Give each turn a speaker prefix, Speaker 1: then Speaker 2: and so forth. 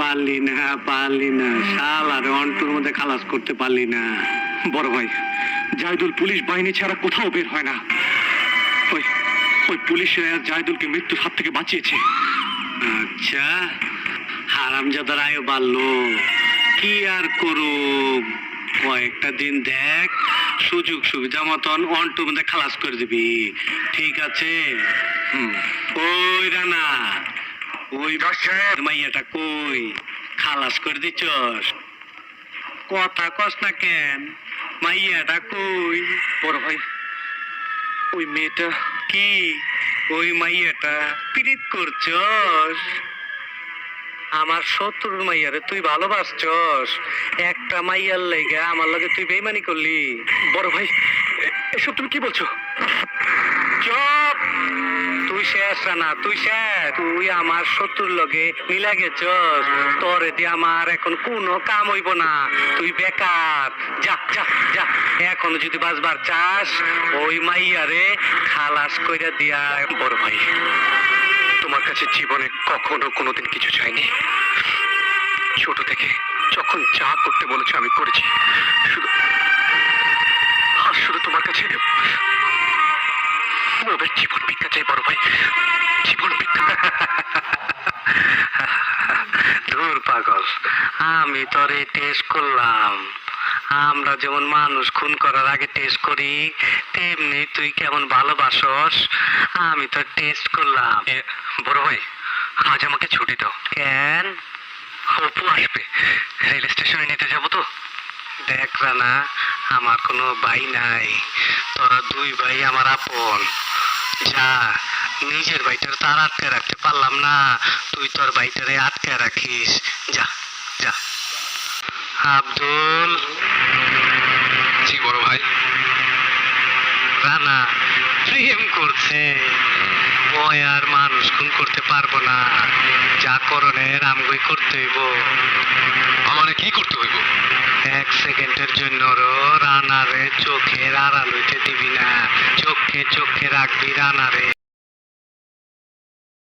Speaker 1: পারলি না শালার অন্টুর মধ্যে খালাস করতে পারলি না।
Speaker 2: বড় ভাই, জাহিদুল পুলিশ বাহিনী ছাড়া কোথাও বের হয় না। ওই ওই পুলিশরা জাহিদুলকে মৃত্যুর হাত থেকে বাঁচিয়েছে।
Speaker 1: আচ্ছা, হারামজাদার আয়ু বাড়লো, কি আর করু, কয়েকটা দিন দেখ, সুযোগ সুবিধা মতন অন্টুর মধ্যে খালাস করে দিবি, ঠিক আছে? ওই রানা, ওই মাইয়াটা কই, খালাস করে দিচ্ছস? কথা কস না কেন? মাইয়াটা কই?
Speaker 2: বড় ভাই, ওই মেয়েটা
Speaker 1: কি ওই মাইয়াটা পিরিত করছস? আমার শত্রুর মাইয়ারে তুই ভালোবাসছস? একটা মাইয়ার লেগে আমার লগে তুই বেইমানি করলি?
Speaker 2: বড় ভাই, এসব তুমি কি বলছো?
Speaker 1: চুপ! তুই শেষ রানা, তুই শেষ। তুই আমার শত্রুর লগে মিলা গেছস, তোরে দিয়ে আমার এখন কোনো কাম হইব না, তুই বেকার। যা যা যা, এখন যদি বাঁচবার চাস ওই মাইয়ারে খালাস কইরা দিয়া।
Speaker 2: বড় ভাই, তোমার কাছে জীবনে কখনো কোনোদিন কিছু চাইনি। ছোট থেকে যখন যা করতে বলেছো আমি করেছি, শুধু আর শুধু তোমার কাছে ওদের জীবন ভিক্ষা চাই। বড় ভাই, জীবন ভিক্ষা।
Speaker 1: ধুর পাগল, আমি তোরে টেস্ট করলাম। আমরা যেমন মানুষ খুন করার আগে টেস্ট করি, তেমনি তুই কেমন ভালোবাসস আমি তো টেস্ট করলাম।
Speaker 2: বড় ভাই, আজ আমাকে ছুটি দাও।
Speaker 1: কেন?
Speaker 2: অপু আসবে, রেল স্টেশনে নিতে যাবো তো।
Speaker 1: দেখ রানা, আমার কোনো ভাই নাই, তোরা দুই ভাই আমার আপন। যা, নিজের ভাইটার তার আটকে রাখতে পারলাম না, তুই তোর ভাইটারে আটকে রাখিস। যা যা। আব্দুল।
Speaker 2: জি বড় ভাই।
Speaker 1: রানা প্রেম করছে, ওই আর মানুষ খুন করতে পারবো না, যা করণের আমগুই করতে হইব।
Speaker 2: আমার কি করতে হইব?
Speaker 1: 1 সেকেন্ডের জন্য রানারে চোখের আড়াল হইতে দিবি না, চোখে চোখে রাখবি রানারে।